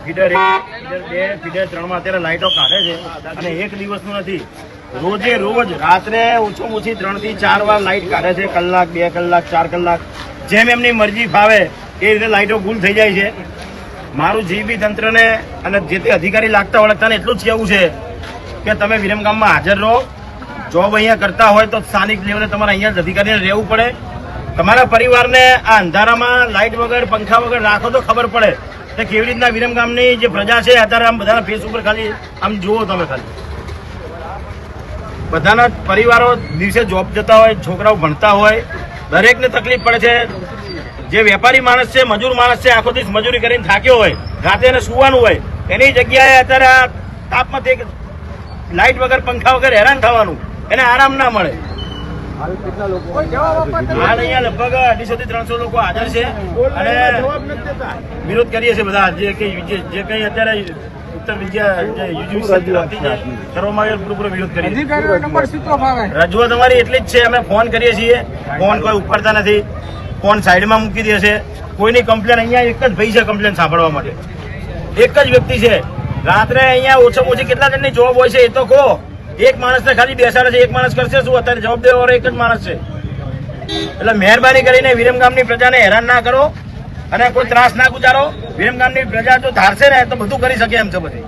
Feeder 1, feeder 2, feeder 3 માં અત્યારે લાઇટો કાઢે છે અને એક દિવસનું નથી, રોજે રોજ રાત્રે ઓછું ઓછી 3 થી 4 વાર લાઇટ કાઢે છે. કલાક, 2 કલાક, 4 કલાક, જેમ એમની મરજી ફાવે એ રીતે લાઇટો ગુલ થઈ જાય છે. મારું જીબી તંત્રને અને જે તે અધિકારી લાગતા ઓળખતાને એટલું જ કહેવું છે કે તમે વિરમગામમાં હાજર રહો. જોબ અહીંયા કરતા હોય તો સ્થાનિક લેવલે તમારે અહીંયા જ અધિકારીને રહેવું પડે. તમારા પરિવારને આ અંધારામાં લાઇટ વગર, પંખા વગર રાખો તો ખબર પડે કે કેવી રીતના વિરમગામની જે પ્રજા છે અત્યારે આમ બધાના ફેસ ઉપર ખાલી આમ જુઓ તમે, ખાલી બધાના પરિવારો દિવસે જોબ જતા હોય, છોકરાઓ ભણતા હોય, દરેકને તકલીફ પડે છે. જે વેપારી માણસ છે, મજૂર માણસ છે, આખો દિવસ મજૂરી કરીને થાક્યો હોય, રાતે એને સુવાનું હોય, એની જગ્યાએ અત્યારે આ તાપમાંથી લાઇટ વગર, પંખા વગર હેરાન થવાનું, એને આરામ ના મળે. હાલ અહીંયા લગભગ 250 થી 300 લોકો હાજર છે અને વિરોધ કરીએ છીએ બધા. જે કઈ અત્યારે ઉત્તર વિદ્યા યુનિવર્સિટી કરવામાં આવે પૂરો વિરોધ કરીએ. રજૂઆત અમારી એટલી જ છે, અમે ફોન કરીએ છીએ, ફોન કોઈ ઉપાડતા નથી, ફોન સાઈડમાં મૂકી દે છે. કોઈની કમ્પ્લેન, અહીંયા એક જ ભાઈ છે કમ્પ્લેન સાંભળવા માટે, એક જ વ્યક્તિ છે. રાત્રે અહીંયા ઓછામાં ઓછી કેટલા જણની જોબ હોય છે એ તો કહો. એક માણસને ખાલી બેસાડે છે, એક માણસ કરશે શું? અત્યારે જવાબ દેવાવાળો એક જ માણસ છે. એટલે મહેરબાની કરીને વિરમગામની પ્રજાને હેરાન ના કરો અને કોઈ ત્રાસ ના ગુજારો. વિરમગામની પ્રજા જો ધારશે ને તો બધું કરી શકે એમ છે બધી.